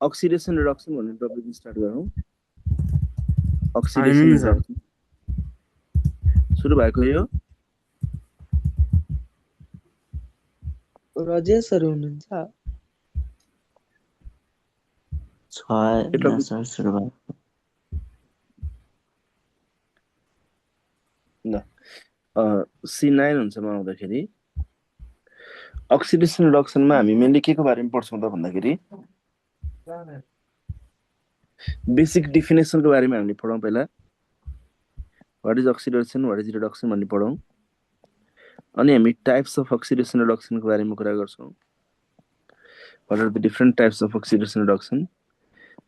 Oxidation reduction भन्ने topic start गरौँ। होइन अक्सिडेसन नि सर। रिडक्सन सुरु भएको यो रजेशहरू हुनुहुन्छ? छैन सर सुरु भएको। ल C9 हुन्छ म आउँदाखेरि अक्सिडेसन रिडक्सनमा हामी मेनली के को बारेमा पढ्छौँ त भन्दाखेरि बेसिक डेफिनेसनको बारेमा हामीले पढौँ। पहिला what is oxidation, what is reduction भन्ने पढौँ। अनि हामी टाइप्स अफ अक्सिडेसन रिडक्सनको बारेमा कुरा गर्छौँ। What are the different types of oxidation reduction.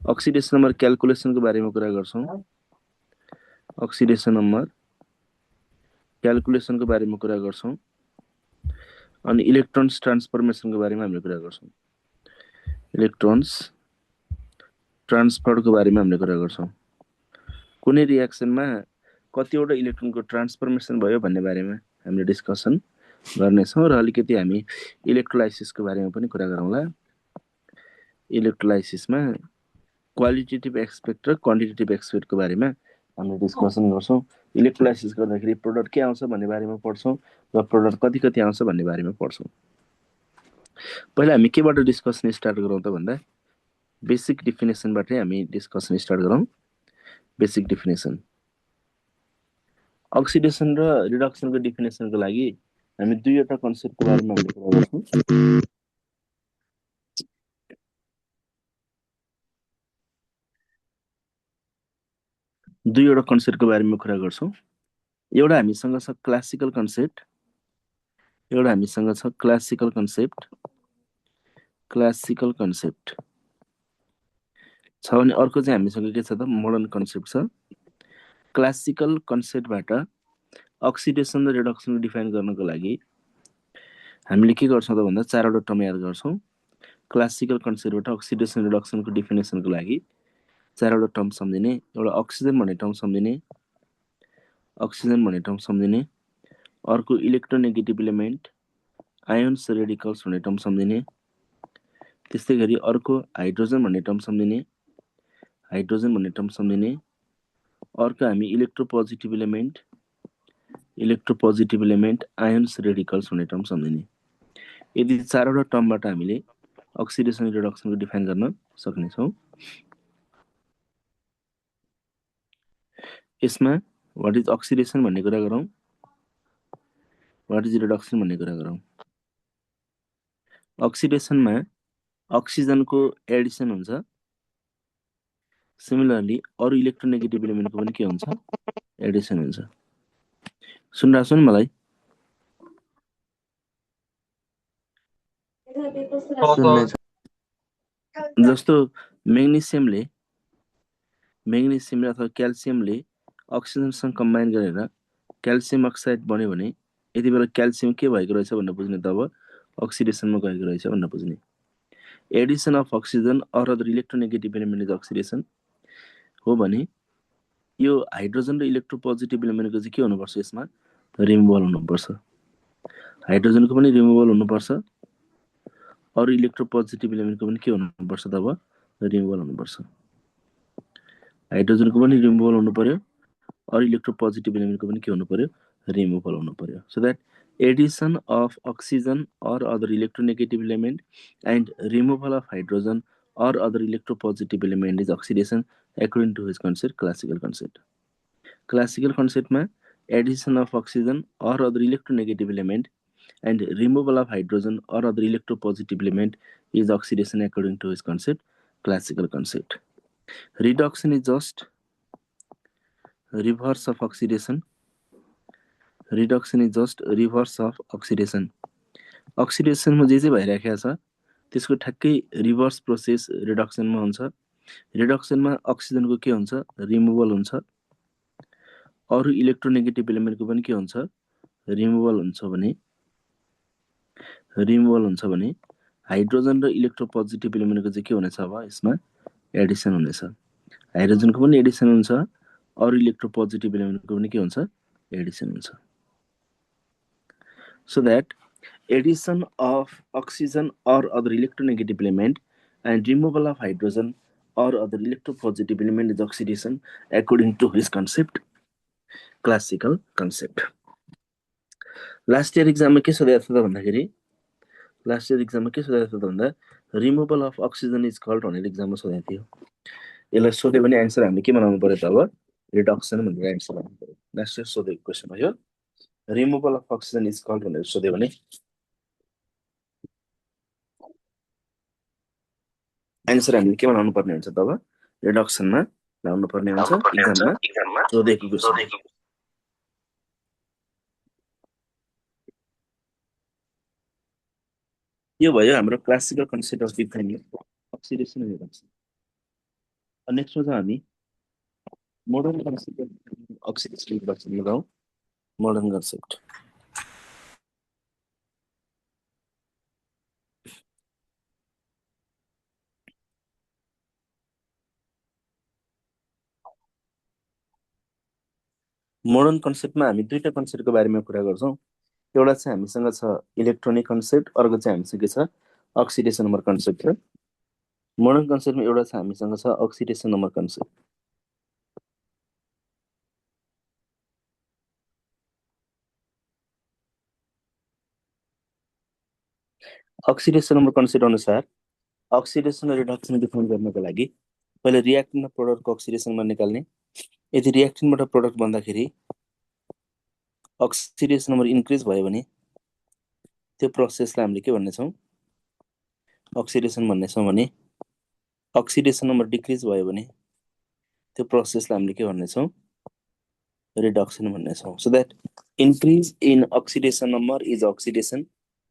Oxidation number क्याल्कुलेसनको बारेमा कुरा गर्छौँ। अक्सिडेसन नम्बर क्याल्कुलेसनको बारेमा कुरा गर्छौँ। अनि इलेक्ट्रोन्स ट्रान्सफर्मेसनको बारेमा हामीले कुरा गर्छौँ। इलेक्ट्रोन्स ट्रान्सफरको बारेमा हामीले कुरा गर्छौँ। कुनै रियाक्सनमा कतिवटा इलेक्ट्रोनको ट्रान्सफर्मेसन भयो भन्ने बारेमा हामीले डिस्कसन गर्नेछौँ र अलिकति हामी इलेक्ट्रोलाइसिसको बारेमा पनि कुरा गरौँला। इलेक्ट्रोलाइसिसमा क्वालिटेटिभ एस्पेक्ट र क्वान्टिटेटिभ एस्पेक्टको बारेमा हामीले डिस्कसन गर्छौँ। इलेक्ट्रोलाइसिस गर्दाखेरि प्रोडक्ट के आउँछ भन्ने बारेमा पढ्छौँ र प्रोडक्ट कति कति आउँछ भन्ने बारेमा पढ्छौँ। पहिला हामी केबाट डिस्कसन स्टार्ट गरौँ त भन्दा बेसिक डेफिनेसनबाटै हामी डिस्कसन स्टार्ट गरौँ। बेसिक डेफिनेसन अक्सिडेसन र रिडक्सनको डेफिनेसनको लागि हामी दुईवटा कन्सेप्टको बारेमा हामीले कुरा गर्छौँ। दुईवटा कन्सेप्टको बारेमा कुरा गर्छौँ। एउटा हामीसँग छ क्लासिकल कन्सेप्ट, एउटा हामीसँग छ क्लासिकल कन्सेप्ट। क्लासिकल कन्सेप्ट छ भने अर्को चाहिँ हामीसँग के छ त मोडर्न कन्सेप्ट छ। क्लासिकल कन्सेप्टबाट अक्सिडेसन र रिडक्सन डिफाइन गर्नको लागि हामीले के गर्छौँ त भन्दा चारवटा टर्म याद गर्छौँ। क्लासिकल कन्सेप्टबाट अक्सिडेसन रिडक्सनको डिफिनेसनको लागि चारवटा टर्म सम्झिने। एउटा अक्सिजन भन्ने टर्म सम्झिने, अक्सिजन भन्ने टर्म सम्झिने। अर्को इलेक्ट्रोनेगेटिभ इलिमेन्ट आयोन्स रेडिकल्स भन्ने टर्म सम्झिने। त्यस्तै गरी अर्को हाइड्रोजन भन्ने टर्म सम्झिने, हाइड्रोजन भन्ने टर्म सम्झिने। अर्को हामी इलेक्ट्रोपोजिटिभ इलिमेन्ट आयोन्स रेडिकल्स भन्ने टर्म सम्झिने। यदि चारवटा टर्मबाट हामीले अक्सिडेसन रिडक्सनको डिफाइन गर्न सक्नेछौँ। यसमा व्हाट इज अक्सिडेसन भन्ने कुरा गरौँ, व्हाट इज रिडक्सन भन्ने कुरा गरौँ। अक्सिडेसनमा अक्सिजनको एडिसन हुन्छ। सिमिलरली अरू इलेक्ट्रोनेगेटिभ इलिमेन्टको पनि के हुन्छ एडिसन हुन्छ। सुनिरहेको छु नि मलाई? जस्तो म्याग्नेसियमले अथवा क्याल्सियमले अक्सिजनसँग कम्बाइन गरेर क्याल्सियम अक्साइड बन्यो भने यति बेला क्याल्सियम के भएको रहेछ भनेर बुझ्ने, तब अक्सिडेसनमा गएको रहेछ भनेर बुझ्ने। Addition of oxygen or other electronegative element is oxidation हो भने यो हाइड्रोजन र इलेक्ट्रोपोजिटिभ इलिमेन्टको चाहिँ के हुनुपर्छ, यसमा रिमुभल हुनुपर्छ। हाइड्रोजनको पनि रिमुभल हुनुपर्छ, अरू इलेक्ट्रोपोजिटिभ इलिमेन्टको पनि के हुनुपर्छ तब रिमुभल हुनुपर्छ। हाइड्रोजनको पनि रिमुभल हुनु पर्यो, अरू इलेक्ट्रोपोजिटिभ इलिमेन्टको पनि के हुनु पर्यो रिमुभल हुनु पर्यो। So that addition of oxygen or other electronegative element and removal of hydrogen or other electropositive element is oxidation according to his concept, classical concept. Classical concept में addition of oxygen or other electronegative element and removal of hydrogen or other electropositive element is oxidation according to his concept, classical concept. Reduction is just reverse of oxidation. Reduction is just reverse of oxidation. Oxidation में जे भइरहेको छ त्यसको ठ्याक्कै reverse process रिडक्सनमा हुन्छ। रिडक्सनमा अक्सिजनको के हुन्छ रिमुभल हुन्छ, अरू इलेक्ट्रोनेगेटिभ इलिमेन्टको पनि के हुन्छ रिमुभल हुन्छ भने हाइड्रोजन र इलेक्ट्रोपोजिटिभ इलिमेन्टको चाहिँ के हुनेछ, अब यसमा एडिसन हुनेछ। हाइड्रोजनको पनि एडिसन हुन्छ, अरू इलेक्ट्रोपोजिटिभ इलिमेन्टको पनि के हुन्छ एडिसन हुन्छ। So that addition of oxygen or other electronegative element and removal of hydrogen or other electropositive element is oxidation according to his concept, classical concept. Last year एक्जाममा के सोधेको थियो त भन्दाखेरि लास्ट इयर एक्जाममा के सोधेको थियो त भन्दा removal of oxygen is called भनेर एक्जाममा सोधेको थियो। यसलाई सोध्यो भने एन्सर हामीले के बनाउनु पर्यो त अब रिडक्सन भनेर एन्सर बनाउनु पर्यो। लास्ट इयर सोधेको क्वेसन हो यो। Removal of oxygen is called भनेर सोध्यो भने एन्सर हामीले के बनाउनु पर्ने हुन्छ तब रिडक्सनमा लाउनु पर्ने हुन्छ एक्जाममा सोधेको क्वेसन। यो भयो हाम्रो classical concept of defining oxidation and reduction. नेक्स्टमा चाहिँ हामी modern concept of oxidation and reduction लगाउँ। मोडर्न कन्सेप्ट मोडर्न कन्सेप्टमा हामी दुईटा कन्सेप्टको बारेमा कुरा गर्छौँ। एउटा चाहिँ हामीसँग छ इलेक्ट्रोनिक कन्सेप्ट, अर्को चाहिँ हामीसँग छ अक्सिडेसन नम्बर कन्सेप्ट छ। मोडर्न कन्सेप्टमा एउटा छ हामीसँग छ oxidation number concept. Oxidation number concept अनुसार अक्सिडेसन र रिडक्सन डिफाइन गर्नको लागि पहिले रियाक्टेन्ट र प्रोडक्टको अक्सिडेसनमा निकाल्ने। यदि रियाक्टेन्टबाट प्रोडक्ट भन्दाखेरि अक्सिडेसन नम्बर इन्क्रिज भयो भने त्यो प्रोसेसलाई हामीले के भन्नेछौँ अक्सिडेसन भन्नेछौँ भने अक्सिडेसन नम्बर डिक्रिज भयो भने त्यो प्रोसेसलाई हामीले के भन्नेछौँ रिडक्सन भन्नेछौँ। So that increase in oxidation number is oxidation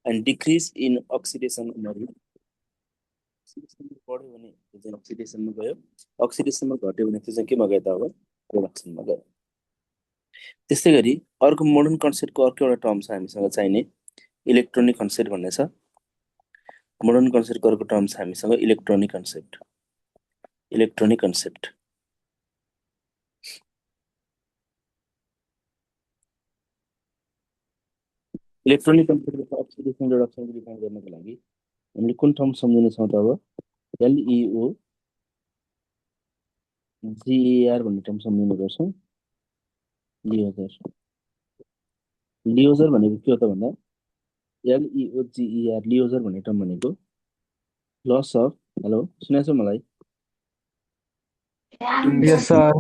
and decrease in oxidation number बढ्यो भने त्यो चाहिँ अक्सिडेसनमा गयो, अक्सिडेसनमा घट्यो भने त्यो चाहिँ केमा गयो त अब रिडक्सनमा गयो। त्यस्तै गरी अर्को मोडर्न कन्सेप्टको अर्को एउटा टर्म छ हामीसँग चाहिने इलेक्ट्रोनिक कन्सेप्ट भन्ने छ। मोडर्न कन्सेप्टको अर्को टर्म छ हामीसँग electronic concept. Electronic concept electronic कन्सेप्टको अक्सिडेसन रिडक्सन डिफाइन गर्नको लागि हामीले कुन टर्म सम्झिनेछौँ त अब एलइओ जिएआर भन्ने टर्म सम्झिनु पर्छ। लियोजर भनेको के हो त भन्दा एलइओ जिइआर लियोजर भन्ने टर्म भनेको लस अफ हेलो सुनेछ मलाई यस सर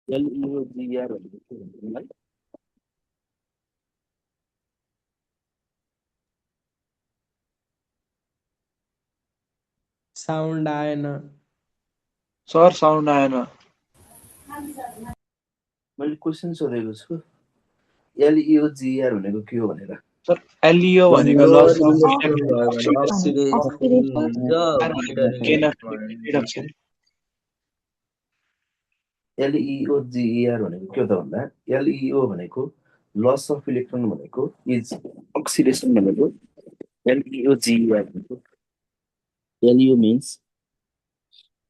एलइओ जिइआर भनेको के भन्छ मलाई साउन्ड आएन सर साउन्ड आएन। मैले क्वेसन सोधेको छु एलइओ जिइआर भनेको के हो भनेर। सर एलइओ भनेको लस एलइओ जिइआर भनेको के हो त भन्दा एलइओ भनेको लस अफ इलेक्ट्रोन भनेको इज अक्सिडेसन भनेको एलइओ जिइआर भनेको LEO means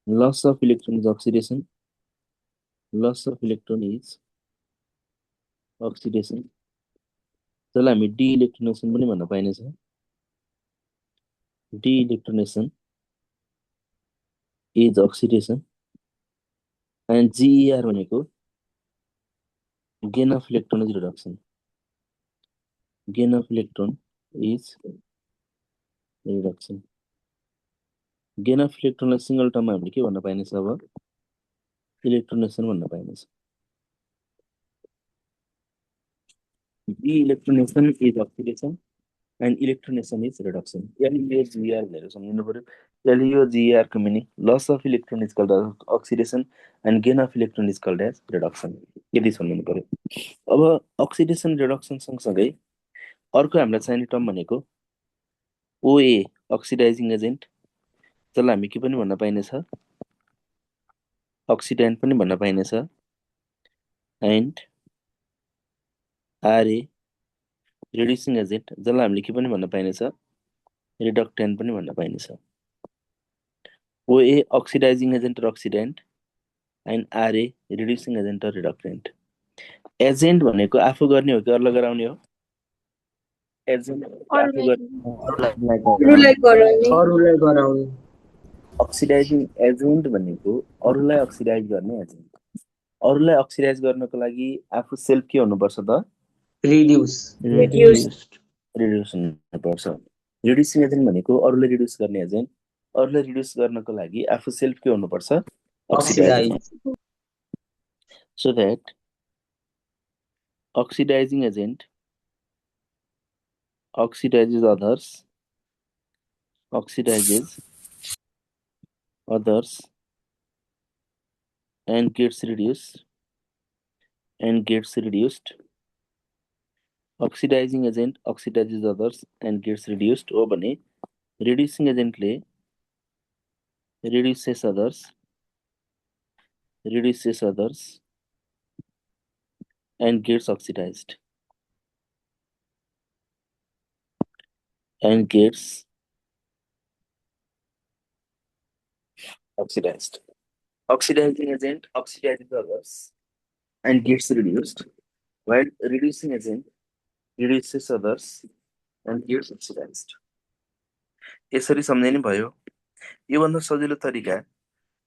loss of electron is oxidation, loss of electron is oxidation, जसलाई हामी डी इलेक्ट्रोनेसन पनि भन्न पाइनेछ। De electronation is oxidation and GER भनेको gain of electron is reduction. Gain of electron is reduction. Gain of इलेक्ट्रोनलाई single टर्ममा हामीले के भन्न पाइनेछ अब इलेक्ट्रोनेसन भन्न पाइनेछ। De electronation is oxidation and electronation is reduction. LEO GER भनेर सम्झिनु पर्यो। एलइओ जिइआर को meaning loss of electron is called oxidation and gain of electron is called as reduction. यदि सम्झिनु पर्यो। अब अक्सिडेसन रिडक्सन सँगसँगै अर्को हामीलाई चाहिने टर्म भनेको ओए अक्सिडाइजिङ एजेन्ट, जसलाई हामी के पनि भन्न पाइनेछ अक्सिडेन्ट पनि भन्न पाइनेछ एन्ड आरए रिड्युसिङ एजेन्ट, जसलाई हामीले के पनि भन्न पाइनेछ रिडक्टेन्ट पनि भन्न पाइनेछ। ओए अक्सिडाइजिङ एजेन्ट र oxidant and RA reducing agent र रिडक्टेन्ट। एजेन्ट भनेको आफू गर्ने हो कि अरूलाई गराउने हो? एजेन्ट आफू अरूलाई गराउने अरूलाई गराउने अक्सिडाइजिङ एजेन्ट भनेको अरूलाई अक्सिडाइज गर्ने एजेन्ट। अरूलाई अक्सिडाइज गर्नको लागि आफू सेल्फ के हुनुपर्छ त? रिड्युस रिड्युस हुनुपर्छ। रिड्युसिङ एजेन्ट भनेको अरूलाई रिड्युस गर्ने एजेन्ट। अरूलाई रिड्युस गर्नको लागि आफू सेल्फ के हुनुपर्छ? Oxidise So that oxidizing agent oxidizes others and gets reduced. Oxidizing agent oxidizes others and gets reduced हो भने reducing agent ले reduces others and gets oxidized Oxidizing agent oxidizes others and gets reduced, while reducing agent reduces others and gets oxidized. यसरी सम्झिनु भयो। योभन्दा सजिलो तरिका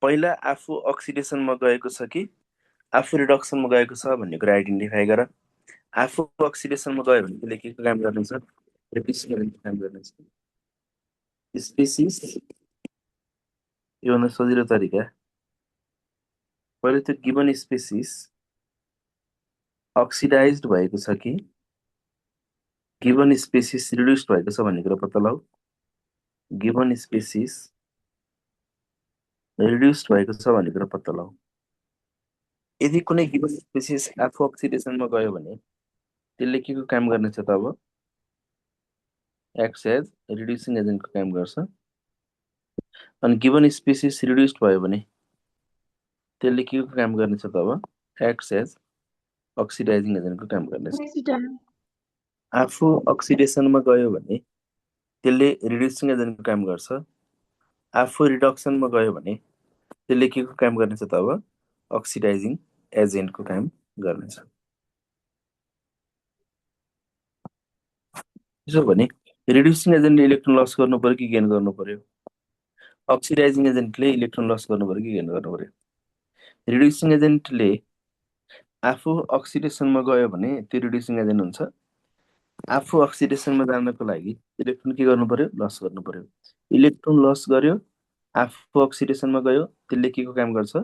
पहिला आफू अक्सिडेसनमा गएको छ कि आफू रिडक्सनमा गएको छ भन्ने कुरा आइडेन्टिफाई गर। आफू अक्सिडेसनमा गयो भने त्यसले के काम गर्नेछ? रिड्युसिङ एजेन्टको काम गर्नेछ। स्पेसिस योभन्दा सजिलो तरिका पहिले त्यो गिभन स्पेसिस अक्सिडाइज्ड भएको छ कि गिभन स्पेसिस रिड्युस्ड भएको छ भन्ने कुरा पत्ता लगाऊ। गिभन स्पेसिस रिड्युस्ड भएको छ भन्ने कुरा पत्ता लगाऊ। यदि कुनै गिभन स्पेसिस आफू अक्सिडेसनमा गयो भने त्यसले के को काम गर्नेछ त? अब एक्ट एज रिड्युसिङ एजेन्टको काम गर्छ। अनि गिभन स्पेसिस रिड्युस्ड भयो भने त्यसले के को काम गर्नेछ त? अब एक्ट एज अक्सिडाइजिङ एजेन्टको काम गर्नेछ। आफू अक्सिडेसनमा गयो भने त्यसले रिड्युसिङ एजेन्टको काम गर्छ। आफू रिडक्सनमा गयो भने त्यसले के को काम गर्नेछ त? अब अक्सिडाइजिङ एजेन्टको काम गर्नेछ। त्यसो भने रिड्युसिङ एजेन्टले इलेक्ट्रोन लस गर्नु पर्यो कि गेन गर्नु पर्यो? अक्सिडाइजिङ एजेन्टले इलेक्ट्रोन लस गर्नु पर्यो कि गेन गर्नु पर्यो? रिड्युसिङ एजेन्टले आफू अक्सिडेसनमा गयो भने त्यो रिड्युसिङ एजेन्ट हुन्छ। आफू अक्सिडेसनमा जानको लागि इलेक्ट्रोन के गर्नु पर्यो? लस गर्नु पर्यो। इलेक्ट्रोन लस गर्यो, आफू अक्सिडेसनमा गयो, त्यसले के को काम गर्छ?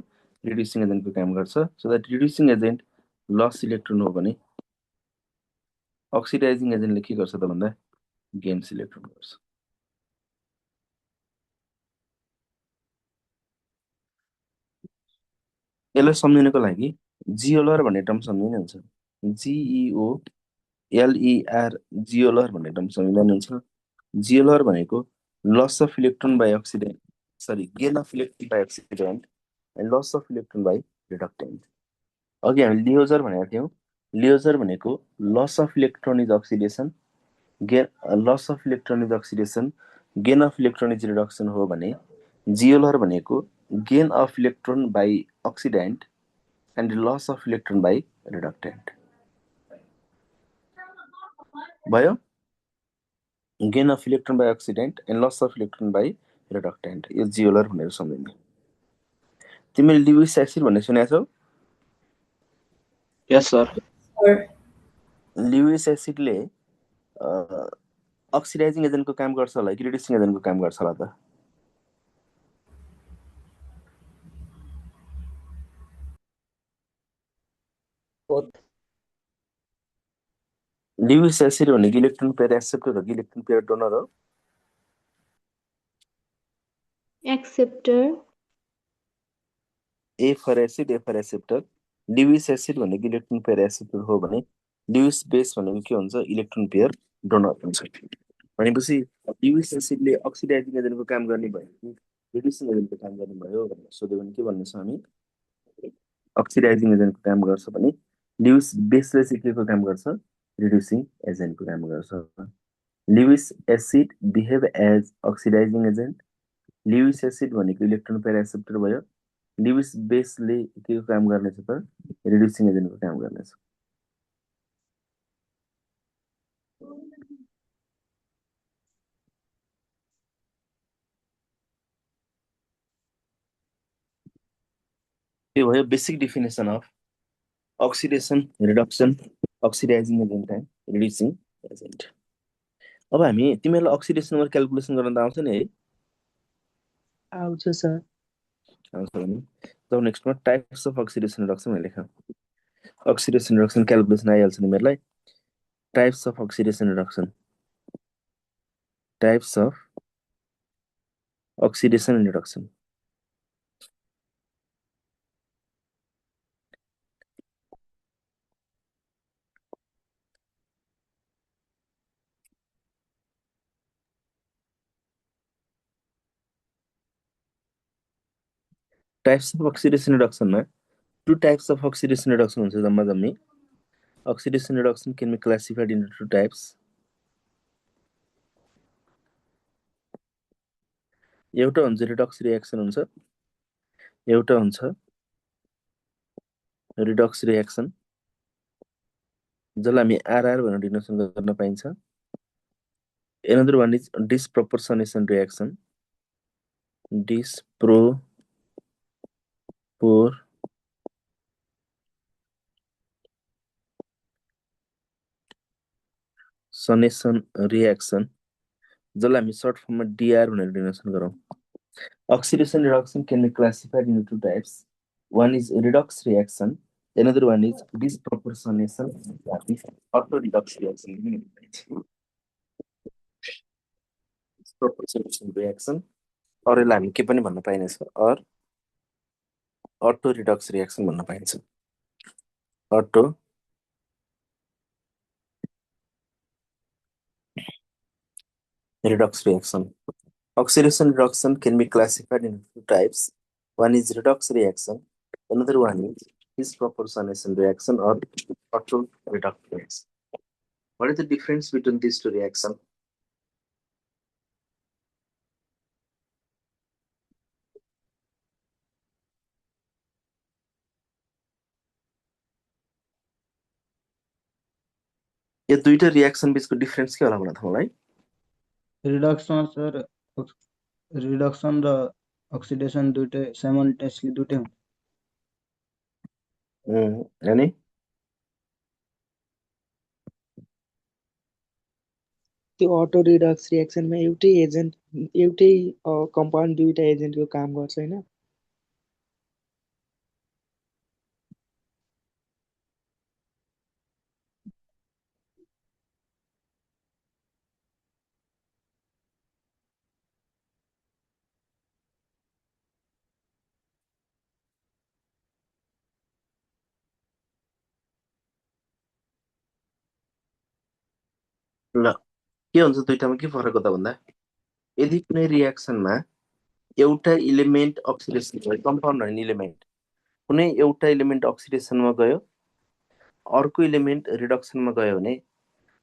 रिड्युसिङ एजेन्टको काम गर्छ। So that reducing agent loss electron हो भने अक्सिडाइजिङ एजेन्टले के गर्छ त भन्दा गेन्स इलेक्ट्रोन गर्छ। यसलाई सम्झिनको लागि जिओलर भन्ने टर्म सम्झिनु हुन्छ। GEOLER जिओलर भन्ने टर्म सम्झिनु हुन्छ। जिओलर भनेको loss of electron by oxidant gain of electron by oxidant and loss of electron by reductant. अघि हामी लियोजर भनेका थियौँ। लियोजर भनेको loss of electron is oxidation loss of electron is oxidation gain of electron is reduction हो भने जिओलर भनेको gain of electron by oxidant and loss of electron by reductant भयो। Gain of electron by oxidant and loss of electron by reductant यो जिओलर भनेर सम्झिने। तिमीले Lewis acid भन्ने सुनेको छौ? यस सर। लिविस एसिडले अक्सिडाइजिङ एजेन्टको काम गर्छ होला कि रिड्युसिङ एजेन्टको काम गर्छ होला त? लिविस एसिड भनेको इलेक्ट्रोन पेयर एक्सेप्टर हो कि इलेक्ट्रोन पेयर डोनर हो? Acceptor. A for acid, A for acceptor. Lewis acid भनेको इलेक्ट्रोन पेयर एक्सेप्टर हो भने लिविस बेस भनेको के हुन्छ? इलेक्ट्रोन पेयर डोनर हुन्छ। भनेपछि लिविस एसिडले अक्सिडाइजिङ एजेन्टको काम गर्ने भयो कि रिड्युसिङ एजेन्टको काम गर्ने भयो भनेर सोध्यो भने के भन्नेछौँ हामी? अक्सिडाइजिङ एजेन्टको काम गर्छ भने लिविस बेसले चाहिँ के को काम गर्छ? रिड्युसिङ एजेन्टको काम गर्छ। Lewis acid behave as oxidizing agent. Lewis acid भनेको इलेक्ट्रोन पेयर एक्सेप्टर भयो। लिविस बेसले के को काम गर्नेछ त? रिड्युसिङ एजेन्टको काम गर्नेछ। यो भयो basic definition of oxidation reduction oxidizing agent and reducing agent. अब हामी तिमीहरूलाई अक्सिडेसन नम्बर क्यालकुलेसन गर्न त आउँछ नि है? आउँछ सर। आउँछ भने तब नेक्स्टमा टाइप्स अफ अक्सिडेसन रिडक्सन भनेर लेख। अक्सिडेसन रिडक्सन क्यालकुलेसन आइहाल्छ तिमीहरूलाई। Types of oxidation reduction, types of oxidation reduction. Types of oxidation रिडक्सनमा two types of oxidation reduction हुन्छ जम्मा जम्मी। Oxidation reduction can be classified into two types. एउटा हुन्छ रिडक्स रिएक्सन हुन्छ, एउटा हुन्छ रिडक्स रिएक्सन जसलाई हामी आरआर भनेर डिनोसन गर्न पाइन्छ। Another one is disproportionation reaction. Disproportionation reaction जसलाई हामी सर्ट फर्ममा डीआर भनेर डिनोसन गरौँ। Oxidation reduction can be classified into two types. One is redox reaction, another one is disproportionation, that is auto redox reaction. Disproportionation reaction or यसलाई हामी के पनि भन्न पाइन्छ, or auto redox reaction भन्न पाइन्छ। auto redox reaction. Oxidation reduction can be classified into two types. One is redox reaction, another one is disproportionation reaction or auto redox reaction. What is the difference between these two reactions? यो दुईटा reaction बीचको difference के होला भन त मलाई? Reduction sir, reduction र oxidation दुईटै साइमल्टेनियसली दुईटै हुन्छ। अनि त्यो अटो रिडक्स रिएक्सनमा एउटै कम्पाउन्ड दुईटा एजेन्टको काम गर्छ हैन? ल के हुन्छ दुईटामा के फरक हो त भन्दा यदि कुनै रिएक्सनमा एउटा इलिमेन्ट अक्सिडेसन भयो, कम्पाउन्ड होइन इलिमेन्ट, कुनै एउटा इलिमेन्ट अक्सिडेसनमा गयो अर्को इलिमेन्ट रिडक्सनमा गयो भने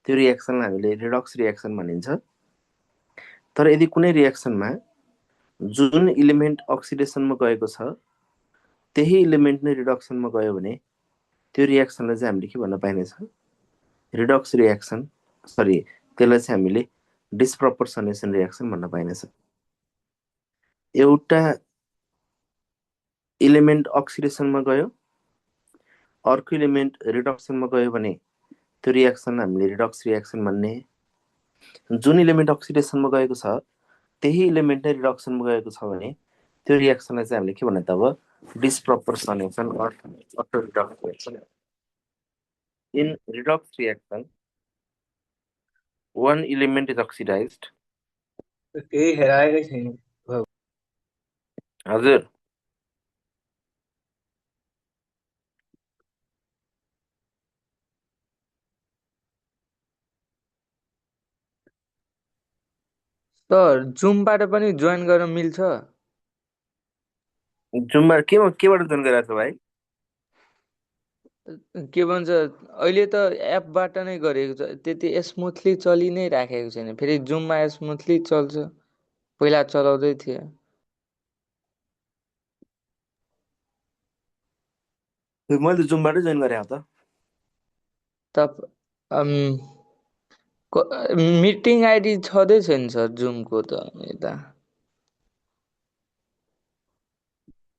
त्यो रिएक्सनलाई हामीले रिडक्स रिएक्सन भनिन्छ। तर यदि कुनै रिएक्सनमा जुन इलिमेन्ट अक्सिडेसनमा गएको छ त्यही इलिमेन्ट नै रिडक्सनमा गयो भने त्यो रिएक्सनलाई चाहिँ हामीले के भन्न पाइनेछ? रिडक्स रिएक्सन, सरी त्यसलाई चाहिँ हामीले डिस्प्रपोर्सनेसन रिएक्सन भन्न पाइनेछ। एउटा इलिमेन्ट अक्सिडेसनमा गयो अर्को इलिमेन्ट रिडक्सनमा गयो भने त्यो रिएक्सनलाई हामीले रिडक्स रिएक्सन भन्ने। जुन इलिमेन्ट अक्सिडेसनमा गएको छ त्यही इलिमेन्ट नै रिडक्सनमा गएको छ भने त्यो रिएक्सनलाई चाहिँ हामीले के भन्ने त अब? Disproportionation or auto redox reaction. In redox reaction one element is oxidized. केही हेराएकै छैन। हजुर सर जुमबाट पनि जोइन गर्न मिल्छ? जुममा केबाट जोइन गरिरहेको छ भाइ? के भन्छ अहिले त एपबाट नै गरेको छ, त्यति स्मुथली चलि नै राखेको छैन। फेरि जुममा स्मुथली चल्छ, पहिला चलाउँदै थिए। मैले जुमबाटै जोइन गरेँ त। मिटिङ आइडी छँदै छैन सर जुमको त यता।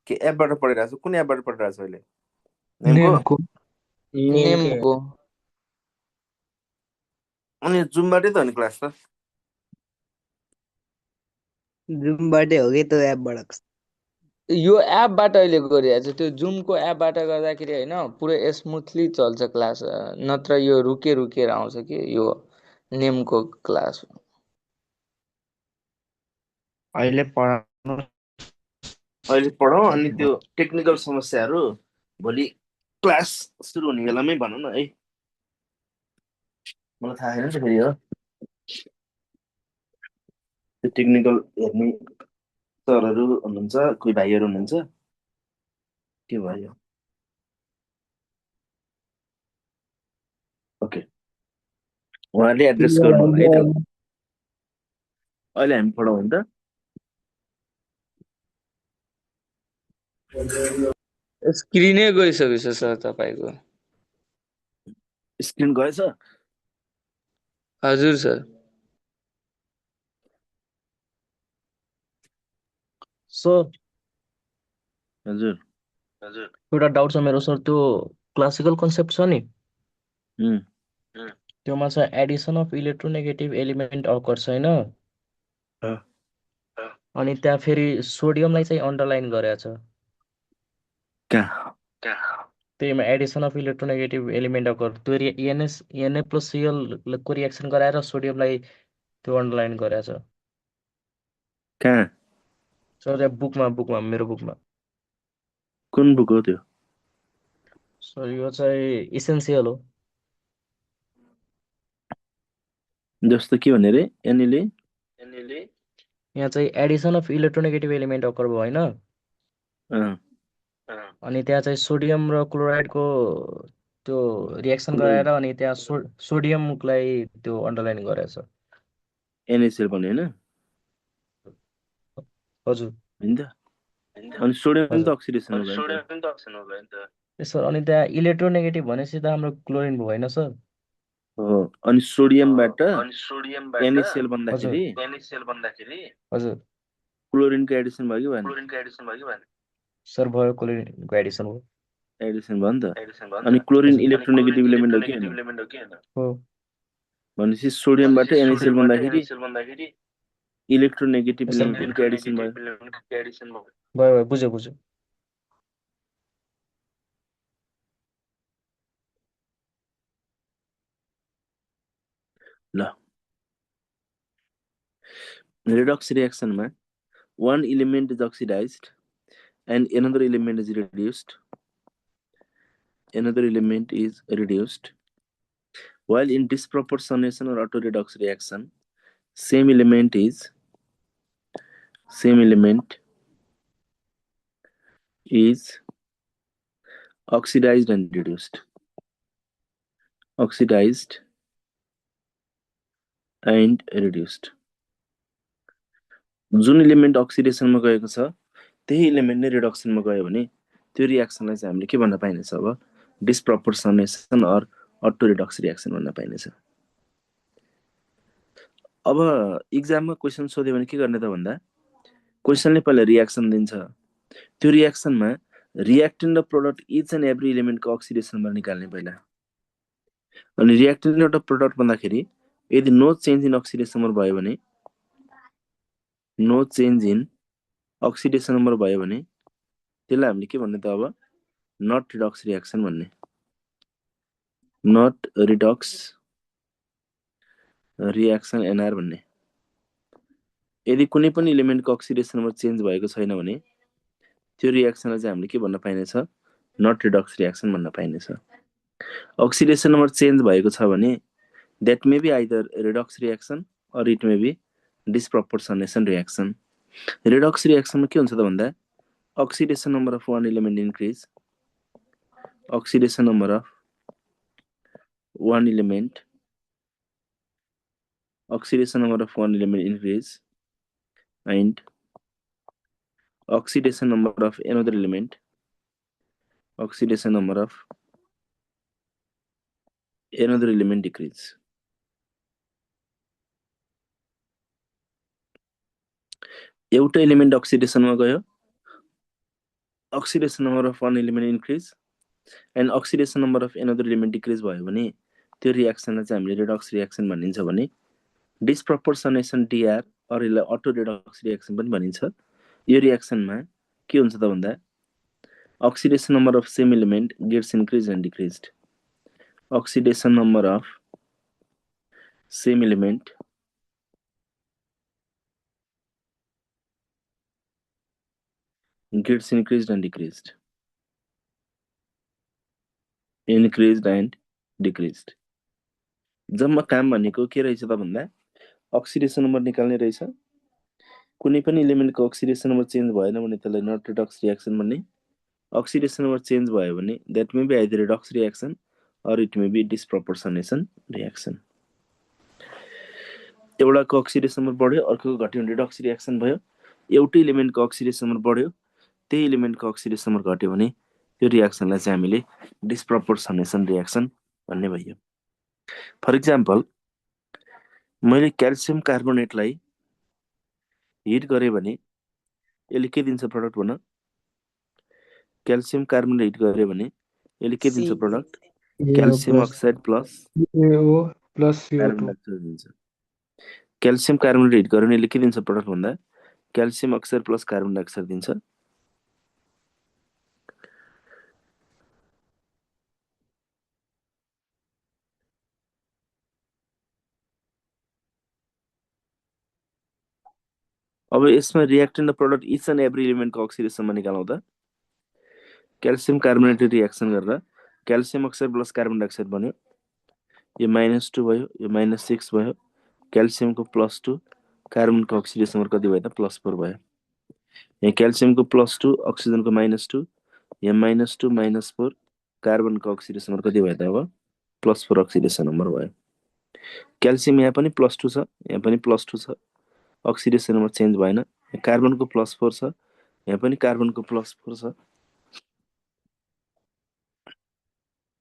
के एपबाट पढिरहेको छ? कुन एपबाट पढिरहेको छ अहिले? नेमको? नेमको नेमको अनि जुमबाटै त हो नि क्लास त? जुमबाटै हो कि त्यो एपबाट? यो एपबाट अहिले गरिरहेको छु। त्यो जुमको एपबाट गर्दाखेरि होइन पुरै स्मुथली चल्छ क्लास, नत्र यो रुकेर आउँछ कि यो नेमको क्लास। अहिले पढाउनु अहिले पढौँ अनि त्यो टेक्निकल समस्याहरू भोलि क्लास सुरु हुने बेलामै भनौँ न है। मलाई थाहा छैन नि त फेरि हो त्यो टेक्निकल हेर्ने सरहरू हुनुहुन्छ, कोही भाइहरू हुनुहुन्छ, के भयो? ओके, उहाँहरूले एड्रेस गर्नु होला है त्यो। अहिले हामी पढाउँ नि त। स्क्रिनै गइसकेछ सर तपाईँको। स्क्रिन गएछ? हजुर सर। सर हजुर एउटा डाउट छ मेरो सर, त्यो क्लासिकल कन्सेप्ट छ नि उम्, त्योमा छ addition of electronegative element occur छैन, अ, अनि त्यहाँ फेरि सोडियमलाई चाहिँ अन्डरलाइन गरेको छ। कहाँ? त्यहीमा addition of electronegative element occur त्यो Na प्लस Cl को रिएक्सन गराएर सोडियमलाई त्यो अन्डरलाइन गरेको छ कहाँ? सर। यहाँ बुकमा मेरो बुकमा कुन बुक हो त्यो? सर यो चाहिँ इसेन्सियल हो। जस्तो के भने रे एनीले? यहाँ चाहिँ Edison of electronegative element occur भयो होइन, अँ, अनि त्यहाँ चाहिँ सोडियम र क्लोराइडको त्यो रिएक्सन गराएर अनि त्यहाँ सोडियमलाई त्यो अन्डरलाइन गरेछ। NaCl भन्यो होइन? हजुर होइन त? अनि सोडियम त हजुर अक्सिडेसन हो नि त? सर। अनि त्यहाँ इलेक्ट्रोनेगेटिभ भनेपछि त हाम्रो क्लोरिन भयो होइन सर? हो, अनि सोडियमबाट NaCl हजुर बन्दाखेरि हजुर क्लोरिनको एडिसन भयो कि भएन? सर भयो, क्लोरिनको एडिसन हो। एडिसन भयो नि त। अनि क्लोरिन हजुर इलेक्ट्रोनेगेटिभ इलिमेन्ट हो कि होइन? हो। भनेपछि सोडियमबाट NaCl बन्दाखेरि इलेक्ट्रोनेगेटिभ सर इलिमेन्टको एडिसन भयो। भयो बुझ्यो। ल, redox reaction में one element is oxidized and another element is reduced. While in disproportionation or auto-redox reaction, same element is oxidized and reduced. जुन इलिमेन्ट अक्सिडेसनमा गएको छ त्यही इलिमेन्ट नै रिडक्सनमा गयो भने त्यो रिएक्सनलाई चाहिँ हामीले के भन्न पाइनेछ? अब disproportionation or auto redox reaction भन्न पाइनेछ। अब इक्जाममा क्वेसन सोध्यो भने के गर्ने त भन्दा क्वेसनले पहिला रिएक्सन दिन्छ, त्यो रिएक्सनमा रिएक्टेन्ट र प्रोडक्ट इच एन्ड एभ्री इलिमेन्टको अक्सिडेसनमा निकाल्ने पहिला। अनि रिएक्टेन्ट एउटा प्रोडक्ट भन्दाखेरि यदि no change in oxidation number भयो भने त्यसलाई हामीले के भन्ने त? अब नट रिडक्स रिएक्सन भन्ने। नट रिडक्स रिएक्सन NR भन्ने। यदि कुनै पनि इलिमेन्टको अक्सिडेसन नम्बर चेन्ज भएको छैन भने त्यो रिएक्सनलाई चाहिँ हामीले के भन्न पाइनेछ? नट रिडक्स रिएक्सन भन्न पाइनेछ। अक्सिडेसन नम्बर चेन्ज भएको छ भने that may be either redox reaction or it may be disproportionation reaction. Redox reaction में के हुन्छ त भन्दा oxidation number of one element increase, oxidation number of one element increase and oxidation number of another element decrease. एउटा element अक्सिडेसनमा गयो, oxidation number of one element increase and oxidation number of another element decrease भयो भने त्यो रियाक्सनलाई चाहिँ हामीले redox reaction भनिन्छ भने disproportionation DR or यसलाई auto redox reaction पनि भनिन्छ। यो रियाक्सनमा के हुन्छ त भन्दा oxidation number of same element gets increased and decreased. Oxidation number of same element gets increased and decreased. Increased and decreased. जम्मा काम भनेको के रहेछ त भन्दा oxidation number निकाल्ने रहेछ। कुनै पनि एलिमेन्टको oxidation number चेन्ज भएन भने त्यसलाई not redox reaction भन्ने। Oxidation number चेन्ज भयो भने that may be either redox reaction or it may be disproportionation reaction. एउटाको oxidation number बढ्यो अर्कोको घट्यो भने redox reaction भयो। एउटै एलिमेन्टको oxidation number बढ्यो त्यही एलिमेन्टको oxidation number घट्यो भने त्यो रियाक्सनलाई चाहिँ हामीले disproportionation reaction भन्ने भयो। फर एक्जाम्पल मैले क्याल्सियम कार्बोनेटलाई हिट गरे भने यसले के दिन्छ प्रोडक्ट भन। क्याल्सियम कार्बोनेट हिट गरे भने यसले के दिन्छ product calcium oxide plus CaO plus carbon CO2 dioxide दिन्छ। क्याल्सियम कार्बोनेट हिट गरे भने यसले के दिन्छ प्रोडक्ट भन्दा calcium oxide plus carbon dioxide दिन्छ। अब यसमा रिएक्टेन्ट र प्रोडक्ट इच एन्ड एभ्री एलिमेन्टको अक्सिडेसनमा निकाल्दा क्याल्सियम कार्बोनेट रिएक्सन गरेर calcium oxide plus carbon dioxide बन्यो। यो -2 भयो, यो -6 भयो। क्याल्सियमको +2 कार्बनको अक्सिडेसन नम्बर कति भयो त +4 भयो। यहाँ क्याल्सियमको +2 अक्सिजनको -2 यहाँ -2 -4 कार्बनको अक्सिडेसन नम्बर कति भयो त अब +4 अक्सिडेसन नम्बर भयो। क्याल्सियम यहाँ पनि +2 छ यहाँ पनि +2 छ अक्सिडेसन नम्बर चेन्ज भएन। कार्बनको +4 छ यहाँ पनि कार्बनको +4 छ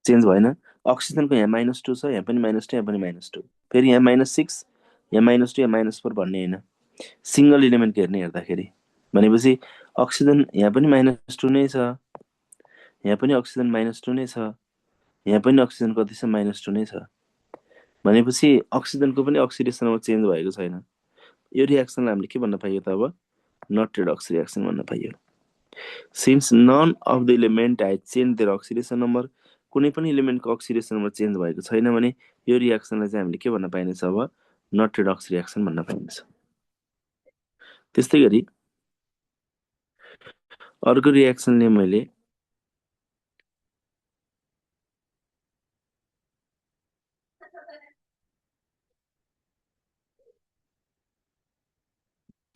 चेन्ज भएन। अक्सिजनको यहाँ -2 छ यहाँ पनि -2 यहाँ पनि -2 फेरि यहाँ -6 यहाँ -2 यहाँ -4 भन्ने हैन सिंगल एलिमेन्ट हेर्ने हेर्दाखेरि भनेपछि अक्सिजन यहाँ पनि -2 नै छ यहाँ पनि अक्सिजन -2 नै छ यहाँ पनि अक्सिजन कति छ -2 नै छ भनेपछि अक्सिजनको पनि अक्सिडेसनमा चेन्ज भएको छैन। यो रिएक्सनलाई हामीले के भन्न पाइयो त अब नट रिडक्स रिएक्सन भन्न पाइयो। Since none of the element has change their oxidation number कुनै पनि एलिमेन्टको अक्सिडेसन नम्बर चेन्ज भएको छैन भने यो रिएक्सनलाई चाहिँ हामीले के भन्न पाइनेछ अब नट रिडक्स रिएक्सन भन्न पाइनेछ। त्यस्तै गरी अर्को रिएक्सनले मैले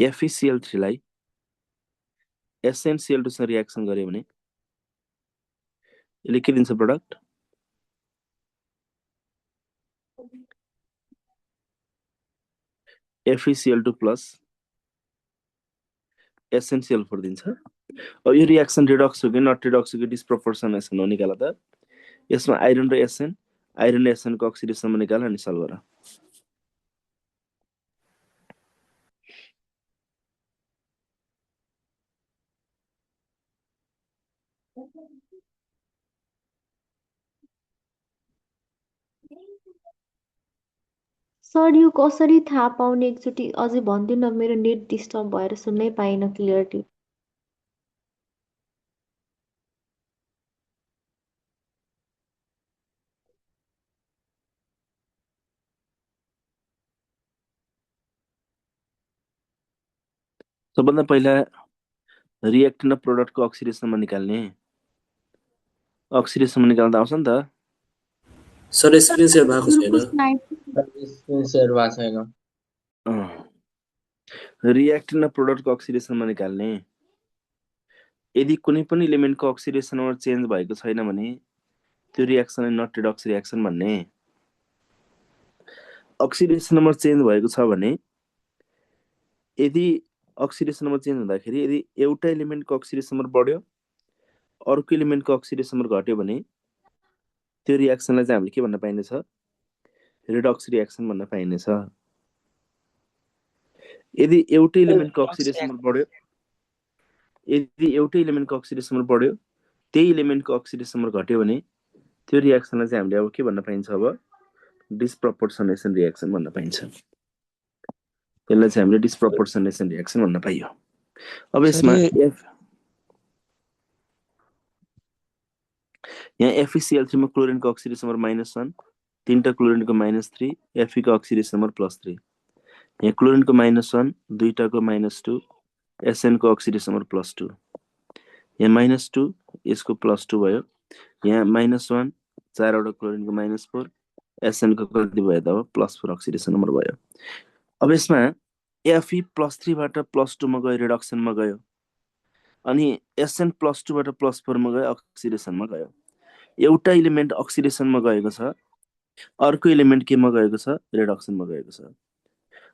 FeCl3 लाई SnCl2 सँग रिएक्सन गर्यो भने यसले के दिन्छ प्रोडक्ट FeCl2 प्लस SnCl4 दिन्छ। अब यो रिएक्सन रिडक्स हो कि नट रिडक्स हो कि डिस्प्रोपोर्सनेसन हो निकाल त। यसमा आइरन र SN आइरन र SN को अक्सिडेसन निकाल अनि सल्भ गर। सर यो कसरी थाहा पाउने एकचोटि अझै भन्दिनँ मेरो नेट डिस्टर्ब भएर सुन्नै पाइनँ क्लियरली। सबभन्दा पहिला रिएक्टेन्ट र प्रोडक्टको अक्सिडेसनमा निकाल्ने अक्सिडेसनमा निकाल्दा आउँछ नि त सर स्क्रिन शेयर भएको छैन स्क्रिन शेयर भएको छैन। रिएक्टेन्ट र प्रोडक्टको अक्सिडेसनमा निकाल्ने यदि कुनै पनि एलिमेन्टको अक्सिडेसन नम्बर चेन्ज भएको छैन भने त्यो रिएक्सनलाई नट रिडक्स रिएक्सन भन्ने। अक्सिडेसन नम्बर चेन्ज भएको छ भने यदि अक्सिडेसन नम्बर चेन्ज हुँदाखेरि यदि एउटा एलिमेन्टको अक्सिडेसन नम्बर बढ्यो अर्को एलिमेन्टको अक्सिडेसन नम्बर घट्यो भने त्यो रिएक्सनलाई चाहिँ हामीले के भन्न पाइनेछ रिडक्स रिएक्सन भन्न पाइनेछ। यदि एउटै एलिमेन्टको अक्सिडेसन नम्बर बढ्यो यदि एउटै इलिमेन्टको अक्सिडेसन नम्बर बढ्यो त्यही इलिमेन्टको अक्सिडेसन नम्बर घट्यो भने त्यो रियाक्सनलाई चाहिँ हामीले अब के भन्न पाइन्छ अब डिस्प्रपोर्सनेसन रियाक्सन भन्न पाइन्छ त्यसलाई चाहिँ हामीले डिस्प्रपोर्सनेसन रियाक्सन भन्न पाइयो अब यसमा यहाँ FeCl3 मा क्लोरिनको अक्सिडेसन नम्बर -1 तीनटा क्लोरिनको -3 Fe को अक्सिडेसन नम्बर +3 यहाँ क्लोरिनको -1 दुईटाको -2 Sn को अक्सिडेसन नम्बर +2 यहाँ -2 यसको +2 भयो यहाँ -1 चारवटा क्लोरिनको -4 Sn को कति भयो त अब +4 अक्सिडेसन नम्बर भयो अब यसमा Fe +3 बाट +2 मा गयो रिडक्सनमा गयो अनि Sn +2 बाट +4 मा गयो अक्सिडेसनमा गयो एउटा इलिमेन्ट अक्सिडेसनमा गएको छ अर्को इलिमेन्ट केमा गएको छ रिडक्सनमा गएको छ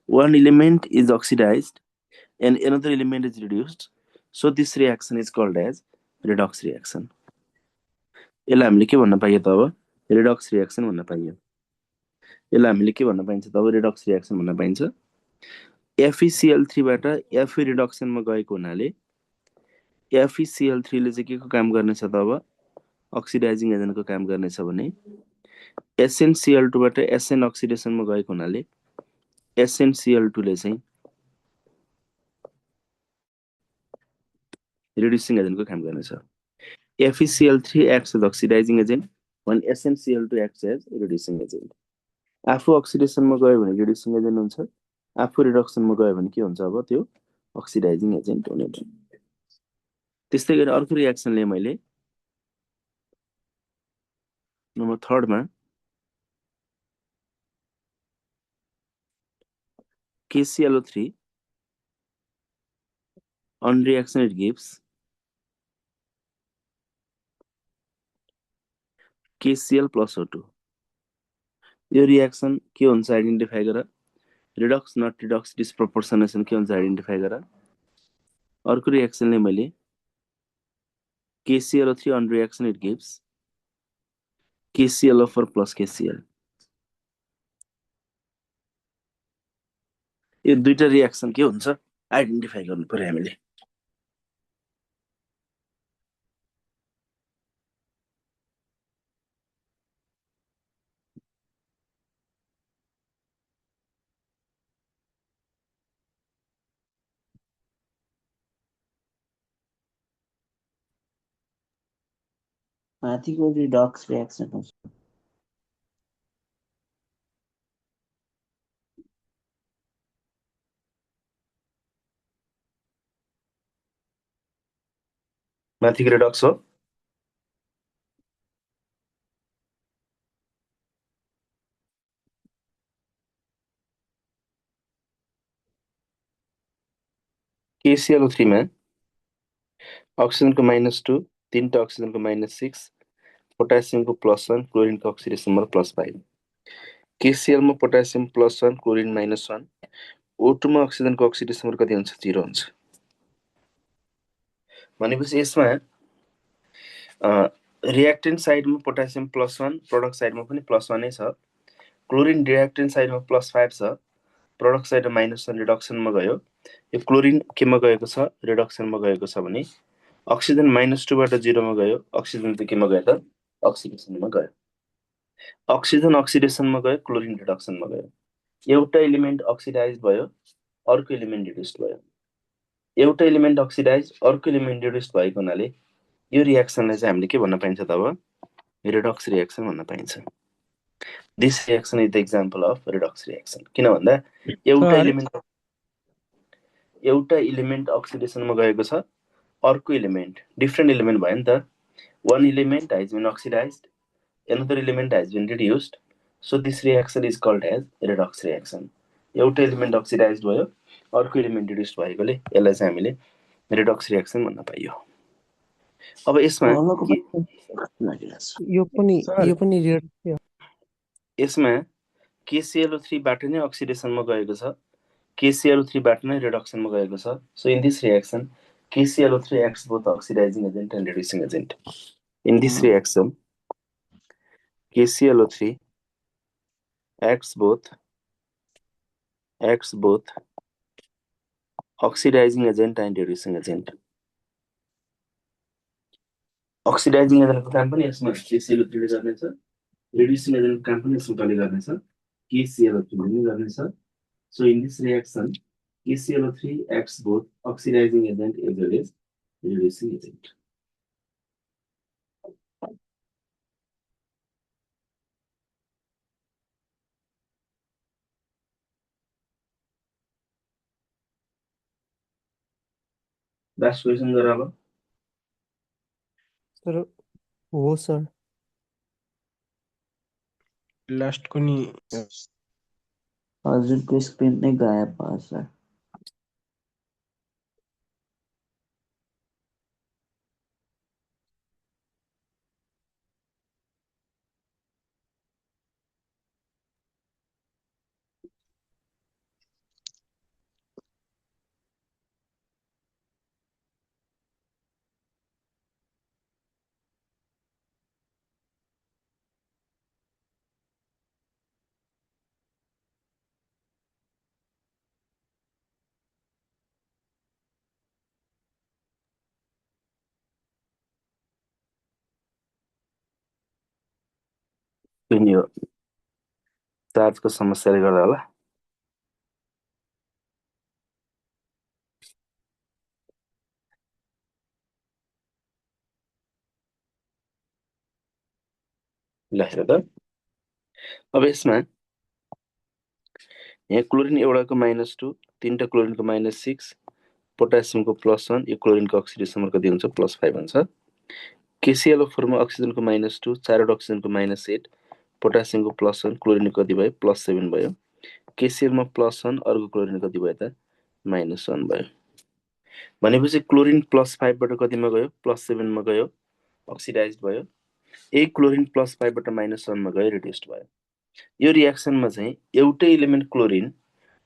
one element is oxidized and another element is reduced so this reaction is called as redox reaction यसलाई हामीले के भन्न पाइयो त अब redox reaction भन्न पाइयो यसलाई हामीले के भन्न पाइन्छ त अब redox reaction भन्न पाइन्छ FeCl3 बाट Fe reduction मा गएको हुनाले FeCl3 ले चाहिँ के को काम गर्नेछ त अब अक्सिडाइजिङ एजेन्ट को काम गर्नेछ भने SnCl2 बाट Sn अक्सिडेसन मा गएको हुनाले SnCl2 ले चाहिँ reducing agent को काम गर्नेछ FeCl3 acts as oxidizing agent when SnCl2 acts as reducing agent आफू अक्सिडेसन मा गयो भने reducing agent हुन्छ आफू रिडक्सन मा गयो भने के हुन्छ अब त्यो अक्सिडाइजिङ एजेन्ट हुने भयो त्यस्तै गरी अर्को रियाक्सन ले मैले नम्बर 3 मा KClO3 on reaction it gives KCl plus O2 यो रियाक्सन के हुन्छ आइडेन्टिफाई गर रिडक्स नट रिडक्स डिस्प्रपोर्सनेसन के हुन्छ आइडेन्टिफाई गर अर्को रियाक्सन ले मैले KClO3 on reaction it gives KClO4 plus KCl यो दुईटा रियाक्सन के हुन्छ आइडेन्टिफाई गर्नु पर्यो हामीले माथिको रिडक्स रियाक्सन हो माथिको रिडक्स हो KClO3 मा अक्सिजनको -2 तीनटा अक्सिजनको -6 पोटासियमको +1 क्लोरिनको अक्सिडेसन नम्बर +5 KCl मा पोटासियम +1 क्लोरिन -1 O2 मा अक्सिजनको अक्सिडेसन नम्बर कति हुन्छ 0 हुन्छ भनेपछि यसमा रिएक्टेन्ट साइडमा पोटासियम +1 प्रोडक्ट साइडमा पनि +1 नै छ क्लोरिन रिएक्टेन्ट साइडमा +5 छ प्रोडक्ट साइडमा -1 रिडक्सनमा गयो यो क्लोरिन केमा गएको छ रिडक्सनमा गएको छ भने अक्सिजन -2 बाट 0 मा गयो अक्सिजन चाहिँ केमा गयो त अक्सिडेसनमा गयो अक्सिजन अक्सिडेसनमा गयो क्लोरिन रिडक्सनमा गयो एउटा एलिमेन्ट अक्सिडाइज भयो अर्को एलिमेन्ट रिड्युस्ड भयो एउटा एलिमेन्ट अक्सिडाइज अर्को एलिमेन्ट रिड्युस्ड भएको हुनाले यो रियाक्सनलाई चाहिँ हामीले के भन्न पाइन्छ त अब रिडक्स रियाक्सन भन्न पाइन्छ this reaction is the example of Redux reaction किन भन्दा एउटा इलिमेन्ट अक्सिडेसनमा गएको छ अर्को एलिमेन्ट डिफरेन्ट एलिमेन्ट भयो नि त one element has been oxidized another element has been reduced so this reaction is called as redox reaction एउटा एलिमेन्ट अक्सिडाइज्ड भयो अर्को एलिमेन्ट रिड्युस्ड भएकोले यसलाई चाहिँ हामीले रिडक्स रियाक्सन भन्न पाइयो अब यसमा यसमा KClO3 बाट नै अक्सिडेसनमा गएको छ KClO3 बाट नै रिडक्सनमा गएको छ so in this reaction KClO3 acts both oxidizing agent and reducing agent in this reaction KClO3 acts both oxidizing agent and reducing agent oxidising एजेन्टको काम पनि यसमा KClO3 ले गर्नेछ, रिड्युसिङ एजेन्टको काम पनि यसमा कसले गर्नेछ, KClO3 ले नै गर्नेछ। So in this reaction, KClO3 acts both oxidizing agent as well as reducing agent. Last question गरौँ अब। सर हो सर लास्ट को नि हजुरको स्क्रिन नै गायब भयो सर। यो चार्जको समस्याले गर्दा होला। ल हेर त अब यसमा यहाँ क्लोरिन एउटाको -2, तीनटा क्लोरिनको -6, पोटासियमको +1, यो क्लोरिनको अक्सिडेसन नम्बर कति हुन्छ +5 हुन्छ। KClO4 मा अक्सिजनको -2, चारवटा अक्सिजनको -8, पोटासियमको +1, क्लोरिनको कति भयो +7 भयो। KCl मा +1, अर्को क्लोरिन कति भयो त -1 भयो। भनेपछि क्लोरिन +5 बाट कतिमा गयो +7 मा गयो, अक्सिडाइज्ड भयो। एक क्लोरिन +5 बाट -1 मा गयो, रिड्युस्ड भयो। यो रिएक्सनमा चाहिँ एउटै एलिमेन्ट क्लोरिन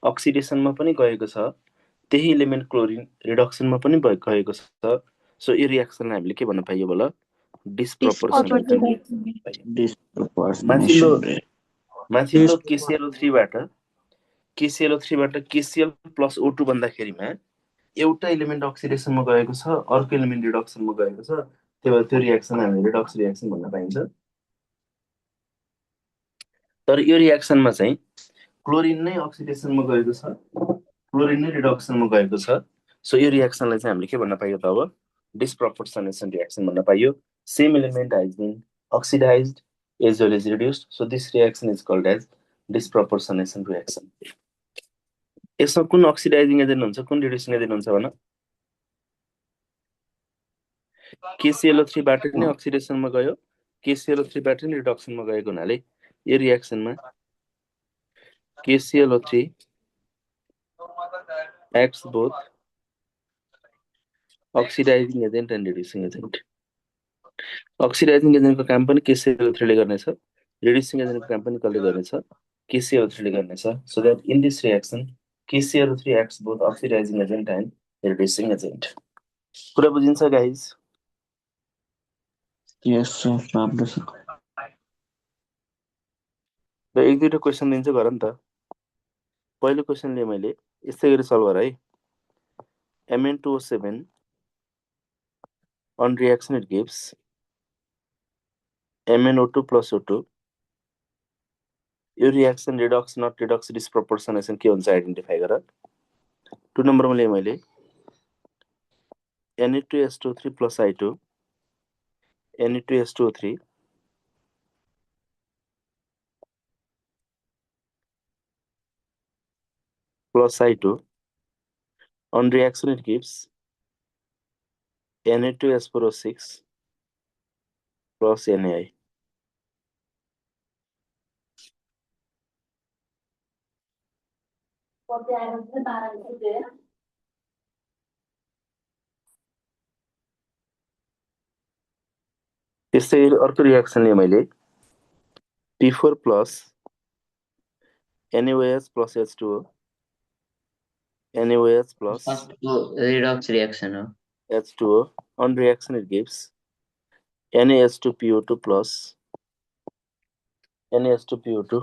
अक्सिडेसनमा पनि गएको छ, त्यही एलिमेन्ट क्लोरिन रिडक्सनमा पनि गएको छ। सो यो रिएक्सनलाई हामीले के भन्न पाइयो होला डिस्प्रोपोर्सनेसन। माथिल्लो KClO3 बाट KCl + O2 भन्दाखेरिमा एउटा एलिमेन्ट अक्सिडेसनमा गएको छ, अर्को एलिमेन्ट रिडक्सनमा गएको छ, त्यही भएर त्यो रिएक्सन हामीले रिडक्स रिएक्सन भन्न पाइन्छ। तर यो रिएक्सनमा चाहिँ क्लोरिन नै अक्सिडेसनमा गएको छ, क्लोरिन नै रिडक्सनमा गएको छ। सो यो रिएक्सनलाई चाहिँ हामीले के भन्न पाइयो त अब डिस्प्रोपोर्सनेसन रिएक्सन भन्न पाइयो। Same element has been oxidized as well as reduced, so this reaction is called as disproportionation reaction. यसमा कुन अक्सिडाइजिङ एजेन्ट हुन्छ, कुन रिड्युसिङ एजेन्ट हुन्छ भन। KClO3 बाट नै अक्सिडेसनमा गयो, KClO3 बाट नै रिडक्सनमा गएको हुनाले यो रिएक्सनमा KClO3 acts both oxidizing agent and reducing agent. Oxidising एजेन्टको काम पनि KClO3 ले गर्नेछ, रिड्युसिङ एजेन्टको काम पनि कसले गर्नेछ KClO3 ले गर्नेछ। So that in this reaction KClO3 acts both oxidizing agent and reducing agent. कुरा बुझिन्छ गाइज? यस सर, राम्रो छ। र एक दुईटा क्वेसन दिन्छु गर नि त। पहिलो क्वेसनले मैले यस्तै गरी सल्भ गर है। Mn2O7 on reaction it gives MnO2 plus O2. यो रिएक्सन रिडक्स नट रिडक्स डिस्प्रोपोर्सनेसन के हुन्छ आइडेन्टिफाई गर। 2 नम्बरमा लिए मैले Na2S2O3 plus I2 Na2S2O3 plus I2 on reaction it gives Na2S4O6 plus NaI. त्यसै गरी अर्को रिएक्सनले मैले P4 plus NaOH plus H2O NaOH plus Redux reaction हो। H2O on reaction it gives NaH2PO2 plus NaH2PO2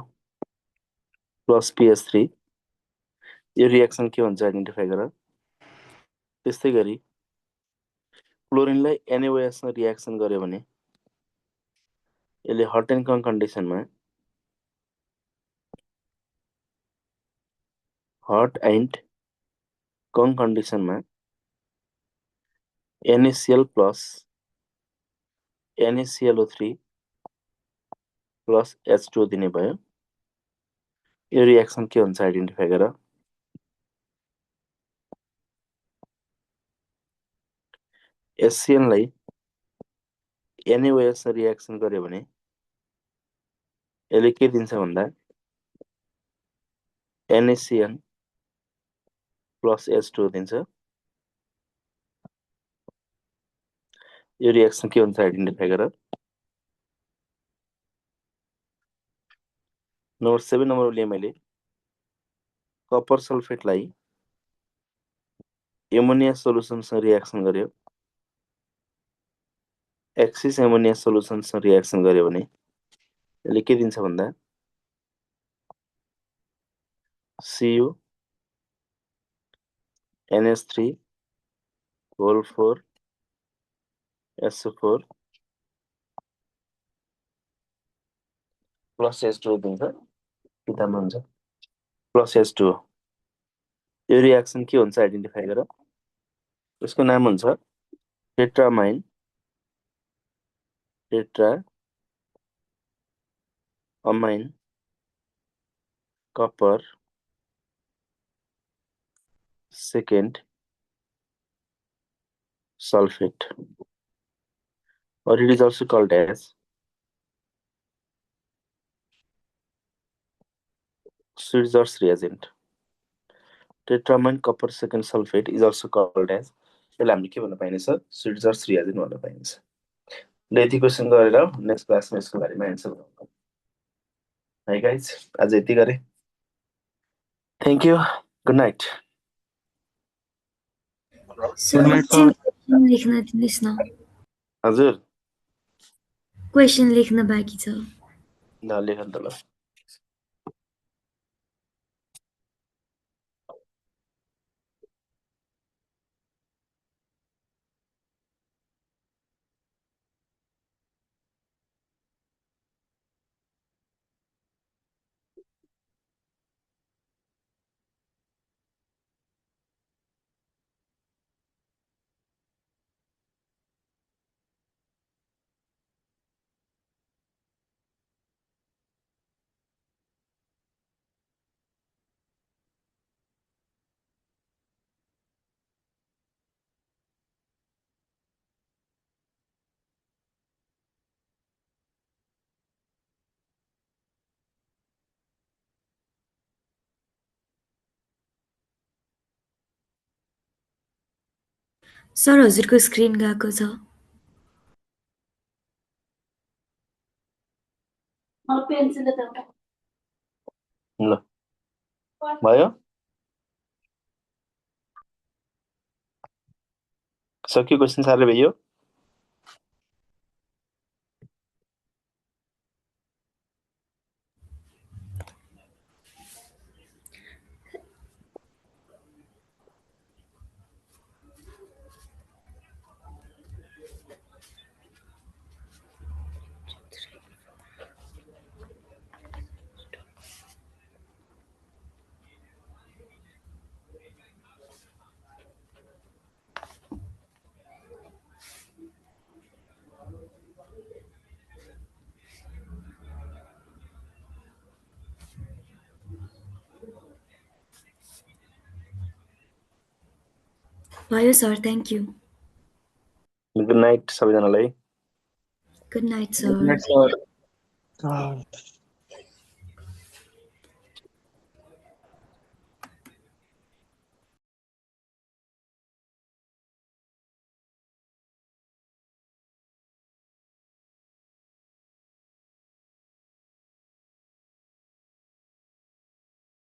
plus PS3. यो reaction के हुन्छ identify गर। त्यस्तै गरी क्लोरिनलाई NaOH सँग रिएक्सन गर्यो भने यसले हट एन्ड कङ कन्डिसनमा NaCl plus NaClO3 plus H2O दिने भयो। यो रिएक्सन के हुन्छ आइडेन्टिफाई गर। HCl लाई NaOH सँग रिएक्सन गर्यो भने यसले के दिन्छ भन्दा NaCl plus H2O दिन्छ। यो रिएक्सन के हुन्छ आइडेन्टिफाई गर। नम्बर 7 नम्बर लिए मैले कपर सल्फेटलाई एमोनिया सोलुसनसँग रिएक्सन गर्यो। एक्सिस एमोनिया सोलुसनसँग रिएक्सन गर्यो भने यसले के दिन्छ भन्दा Cu NH3 whole 4 SO4 plus H2O दिन्छ। किताबमा हुन्छ प्लस H2O। यो रिएक्सन के हुन्छ आइडेन्टिफाई गर। यसको नाम हुन्छ tetramine amine copper second sulfate, or it is also called as Switzer's reagent. Tetramine copper second sulfate is also called as यसलाई हामीले के भन्न पाइन्छ Switzer's reagent भन्न पाइन्छ। ल यति क्वेशन गरेर नेक्स्ट क्लासमा यसको बारेमा एन्सर गरौँ है गाइज। आज यति गरे। Thank you. Good night. Sir question लेख्न दिनुहोस् न। हजुर क्वेशन लेख्न बाँकी छ। ल लेख त ल। सर हजुरको स्क्रिन गएको छ। ल भयो सक्यो क्वेशन सारे भयो। भयो sir, thank you. Good night सबैजनालाई। Good night sir. Good night, sir.